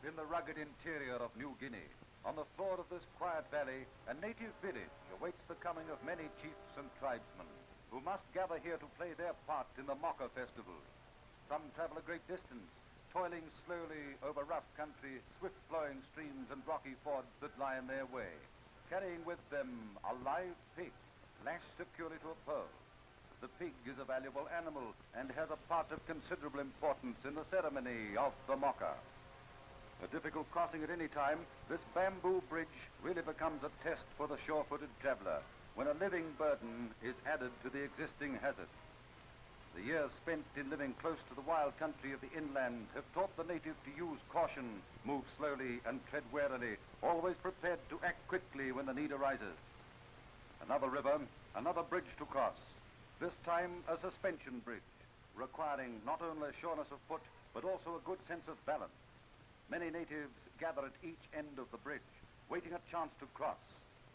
in the rugged interior of New Guinea, on the floor of this quiet valley, a native village awaits the coming of many chiefs and tribesmen who must gather here to play their part in the Moka Festival. Some travel a great distance, toiling slowly over rough country, swift-flowing streams and rocky fords that lie in their way, carrying with them a live pig, lashed securely to a pole. The pig is a valuable animal and has a part of considerable importance in the ceremony of the Moka. A difficult crossing at any time, this bamboo bridge really becomes a test for the sure-footed traveler when a living burden is added to the existing hazard. The years spent in living close to the wild country of the inland have taught the native to use caution, move slowly and tread warily, always prepared to act quickly when the need arises. Another river, another bridge to cross, this time a suspension bridge, requiring not only sureness of foot, but also a good sense of balance. Many natives gather at each end of the bridge, waiting a chance to cross.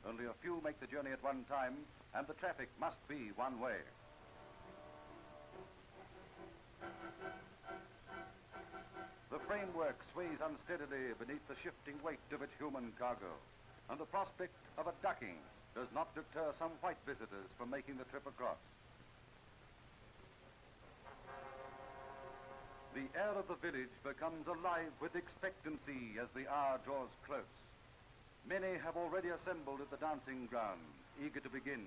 Only a few make the journey at one time, and the traffic must be one way. The framework sways unsteadily beneath the shifting weight of its human cargo, and the prospect of a ducking does not deter some white visitors from making the trip across. The air of the village becomes alive with expectancy as the hour draws close. Many have already assembled at the dancing ground, eager to begin,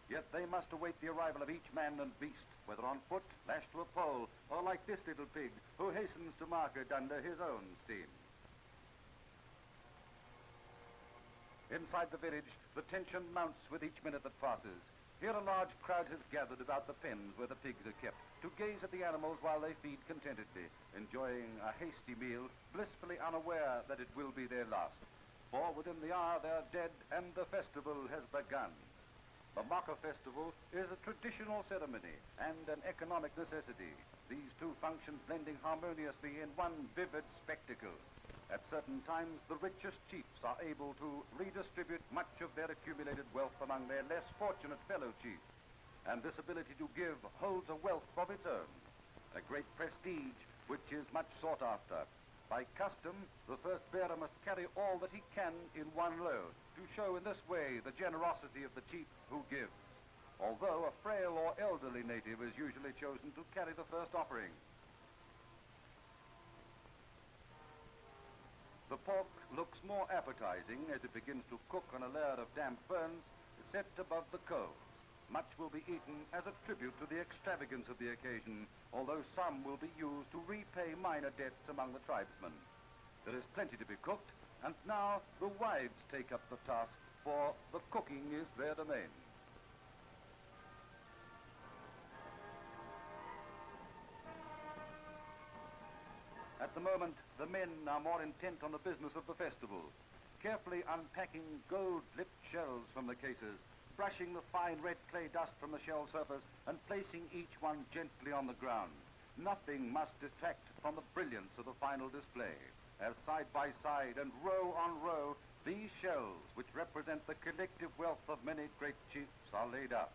yet they must await the arrival of each man and beast, whether on foot, lashed to a pole, or like this little pig, who hastens to market under his own steam. Inside the village, the tension mounts with each minute that passes. Here a large crowd has gathered about the pens where the pigs are kept, to gaze at the animals while they feed contentedly, enjoying a hasty meal, blissfully unaware that it will be their last. For within the hour they are dead and the festival has begun. The Moka Festival is a traditional ceremony and an economic necessity, these two functions blending harmoniously in one vivid spectacle. At certain times, the richest chiefs are able to redistribute much of their accumulated wealth among their less fortunate fellow chiefs, and this ability to give holds a wealth of its own, a great prestige which is much sought after. By custom, the first bearer must carry all that he can in one load, to show in this way the generosity of the chief who gives, although a frail or elderly native is usually chosen to carry the first offering. The pork looks more appetizing as it begins to cook on a layer of damp ferns set above the coals. Much will be eaten as a tribute to the extravagance of the occasion, although some will be used to repay minor debts among the tribesmen. There is plenty to be cooked, and now the wives take up the task, for the cooking is their domain. At the moment, the men are more intent on the business of the festival, carefully unpacking gold-lipped shells from the cases, brushing the fine red clay dust from the shell surface, and placing each one gently on the ground. Nothing must detract from the brilliance of the final display, as side by side and row on row, these shells, which represent the collective wealth of many great chiefs, are laid out.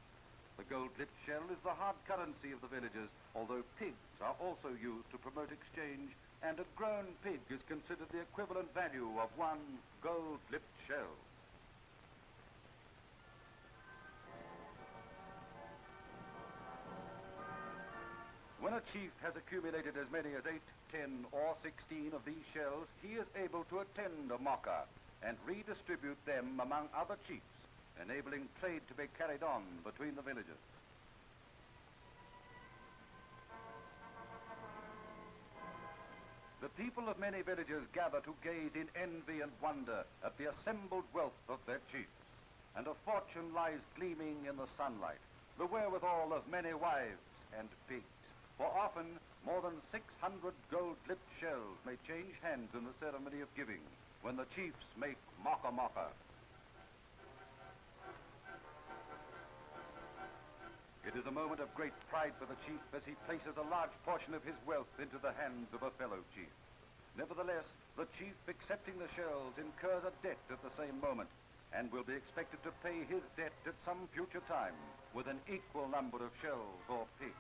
The gold-lipped shell is the hard currency of the villagers, although pigs are also used to promote exchange, and a grown pig is considered the equivalent value of one gold-lipped shell. When a chief has accumulated as many as 8, 10, or 16 of these shells, he is able to attend a Moka and redistribute them among other chiefs, enabling trade to be carried on between the villages. The people of many villages gather to gaze in envy and wonder at the assembled wealth of their chiefs, and a fortune lies gleaming in the sunlight, the wherewithal of many wives and pigs. For often, more than 600 gold-lipped shells may change hands in the ceremony of giving, when the chiefs make Moka Moka. It is a moment of great pride for the chief as he places a large portion of his wealth into the hands of a fellow chief. Nevertheless, the chief accepting the shells incurs a debt at the same moment, and will be expected to pay his debt at some future time with an equal number of shells or pigs.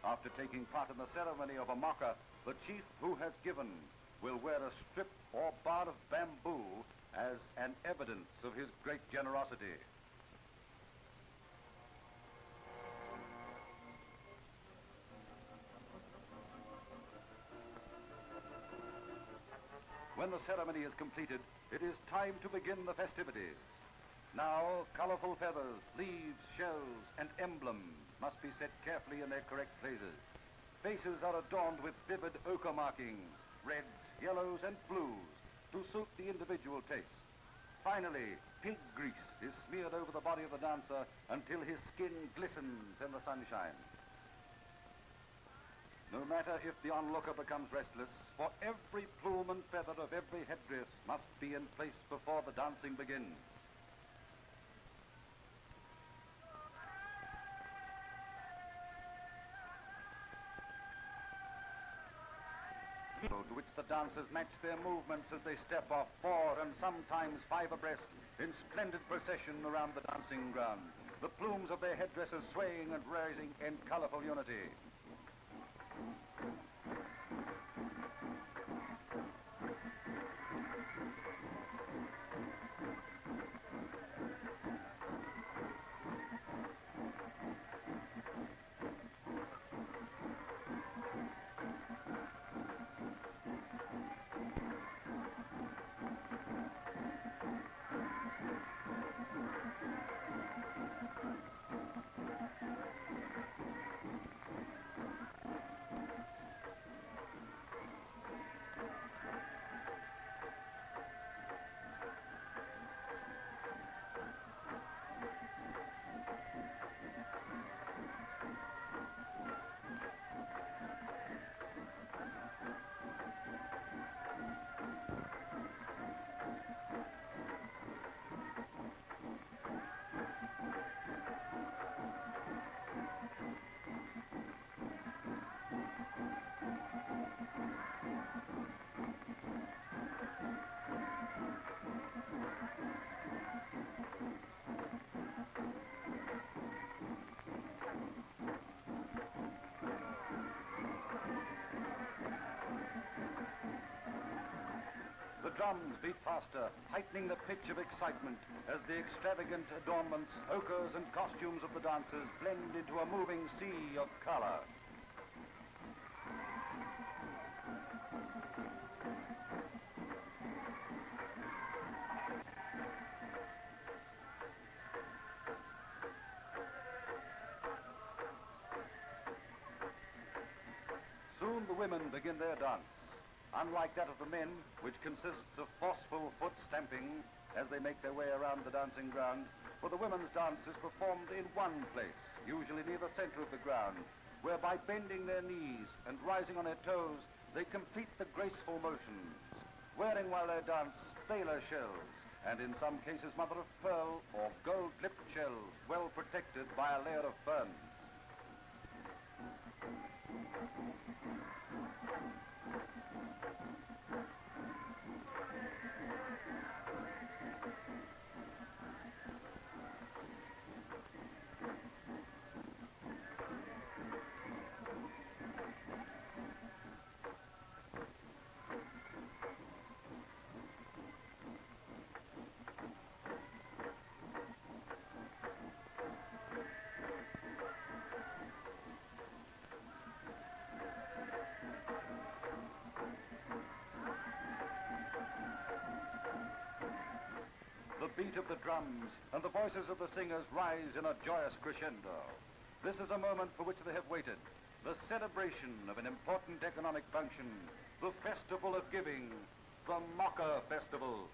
After taking part in the ceremony of a Moka, the chief who has given will wear a strip or bar of bamboo as an evidence of his great generosity. When the ceremony is completed, it is time to begin the festivities. Now, colorful feathers, leaves, shells, and emblems must be set carefully in their correct places. Faces are adorned with vivid ochre markings, reds, yellows, and blues, to suit the individual taste. Finally, pig grease is smeared over the body of the dancer until his skin glistens in the sunshine. No matter if the onlooker becomes restless, for every plume and feather of every headdress must be in place before the dancing begins. To which the dancers match their movements as they step off 4 and sometimes 5 abreast in splendid procession around the dancing ground, the plumes of their headdresses swaying and rising in colorful unity. The drums beat faster, heightening the pitch of excitement as the extravagant adornments, ochres, and costumes of the dancers blend into a moving sea of color. Soon the women begin their dance. Unlike that of the men, which consists of forceful foot stamping as they make their way around the dancing ground, for the women's dance is performed in one place, usually near the center of the ground, where by bending their knees and rising on their toes, they complete the graceful motions, wearing while they dance sailor shells, and in some cases mother of pearl or gold-lipped shells, well protected by a layer of ferns. The beat of the drums and the voices of the singers rise in a joyous crescendo. This is a moment for which they have waited, the celebration of an important economic function, the Festival of Giving, the Moka Festival.